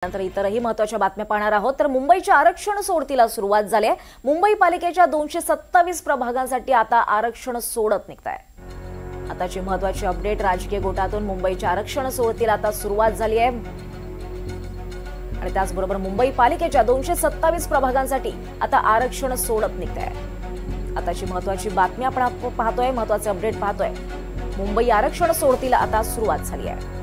नंतर इतरही महत्त्वाच्या बातम्या पाहणार आहोत। तर मुंबईच्या आरक्षण सोडतीला सुरुवात झाली आहे। मुंबई पालिकेच्या 227 प्रभागांसाठी आता आरक्षण सोडत निघताय। आताची महत्त्वाची अपडेट, राजकीय गोटातून मुंबईच्या आरक्षण सोडतीला आता सुरुवात झाली आहे आणि त्याचबरोबर मुंबई पालिकेच्या 227 प्रभागांसाठी आता आरक्षण सोडत निघताय। आताची महत्त्वाची बातमी आपण पाहतोय, महत्त्वाचे अपडेट पाहतोय। मुंबई आरक्षण सोडतीला आता सुरुवात झाली आहे।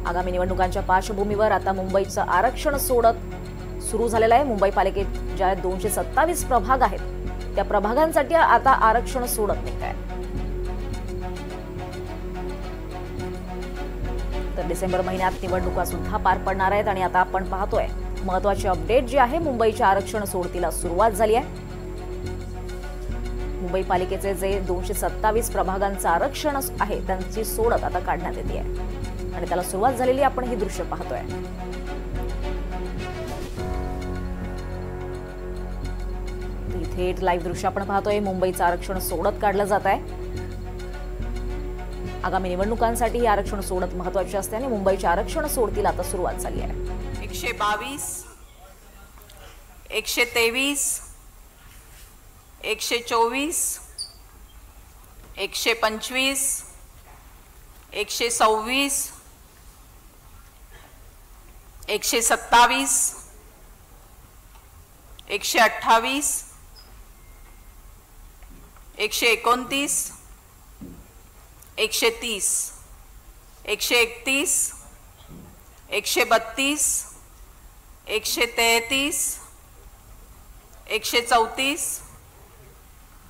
आगामी निवडणुकांच्या पार्श्वभूमीवर आता मुंबईचं आरक्षण सोडत सुरू झालेलं आहे। मुंबई पालिकेत ज्या 227 प्रभाग आहेत त्या प्रभागांसाठी आता आरक्षण सोडत निघताय। तर डिसेंबर महिन्यात निवडणुका सुद्धा पार पडणार आहेत आणि आता आपण पाहतोय महत्त्वाची अपडेट जी आहे, मुंबईच्या आरक्षण सोडतीला सुरुवात झाली आहे। मुंबई पालिकेचे जे 227 प्रभागांचं आरक्षण आहे त्यांची सोडत आता काढण्यात येते आहे आणि त्याला सुरुवात झालेली आपण ही दृश्य पाहतोय। थेट लाईव्ह दृश्य आपण पाहतोय। मुंबईचं आरक्षण सोडत काढलं जात आहे। आगामी निवडणुकांसाठी हे आरक्षण सोडत महत्त्वाचे असते आणि मुंबईच्या आरक्षण सोडतीला आता सुरुवात झाली आहे। 122, 123, 124, 125, 126, 127, 128, 129, 130, 131, 132, 133, 134,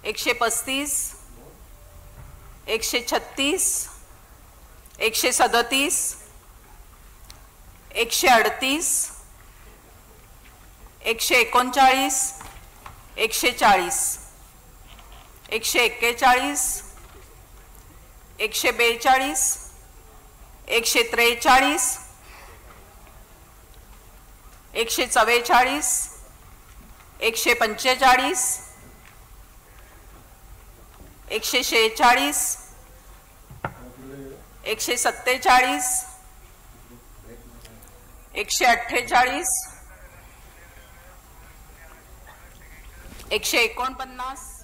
135, 136, 137, 138, 139, 140, 141, 142, 143, 144, 145, 146, 147, 148, 149,